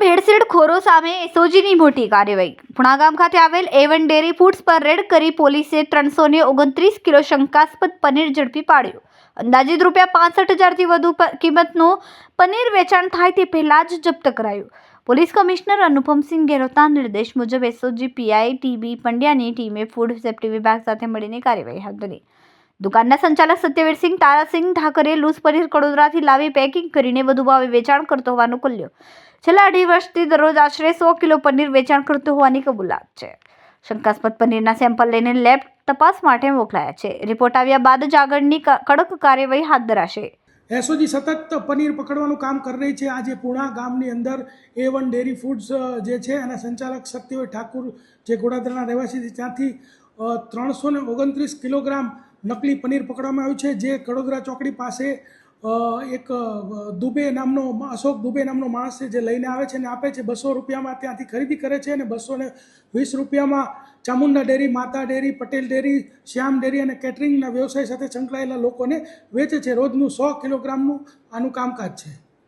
ભેળસેળખોરો સામે એસઓજીની મોટી કાર્યવાહી। પુણા ગામ ખાતે આવેલ A1 ડેરી ફૂડ્સ પર રેડ કરી પોલીસે 329 કિલો શંકાસ્પદ પનીર ઝડપી પાડ્યું। અંદાજિત ₹65,000થી વધુ કિંમતનું પનીર વેચાણ થાય તે પહેલા જ જપ્ત કરાયું। પોલીસ કમિશનર અનુપમસિંહ ગેહલોતના નિર્દેશ મુજબ એસઓજી પીઆઈ ટીબી પંડ્યાની ટીમે ફૂડ સેફ્ટી વિભાગ સાથે મળીને કાર્યવાહી હાથ ધરી। દુકાનના સંચાલક સત્યવીરસિંહ તારાસિંહ ઠાકરે લૂઝ પનીર કડોદરાથી લાવી પેકિંગ કરીને વધુ ભાવે વેચાણ કરતો હોવાનું ખુલ્યું। છેલ્લા 2.5 વર્ષથી દરરોજ આશરે 100 કિલો પનીર વેચાણ કરતો હોવાની કબૂલાત છે। શંકાસ્પદ પનીરના સેમ્પલ લઈને લેબ તપાસ માટે મોકલાયા છે। રિપોર્ટ આવ્યા બાદ જ આગળની કડક કાર્યવાહી હાથ ધરાશે। એસઓજી સતત પનીર પકડવાનું કામ કરી રહી છે। આજે પુણા ગામની અંદર A1 ડેરી ફૂડ્સ જે છે એના સંચાલક સત્યવીર ઠાકુર જે ગોડાદરાના રહેવાસી છે ત્યાંથી 329 કિલોગ્રામ નકલી પનીર પકડવામાં આવ્યું છે, જે કડોદરા ચોકડી પાસે એક દુબે નામનો અશોક દુબે નામનો માણસ છે જે લઈને આવે છે અને આપે છે। 200 રૂપિયામાં ત્યાંથી ખરીદી કરે છે અને 220 રૂપિયામાં ચામુંડા ડેરી, માતા ડેરી, પટેલ ડેરી, શ્યામ ડેરી અને કેટરિંગના વ્યવસાય સાથે સંકળાયેલા લોકોને વેચે છે। રોજનું 100 કિલોગ્રામનું આનું કામકાજ છે।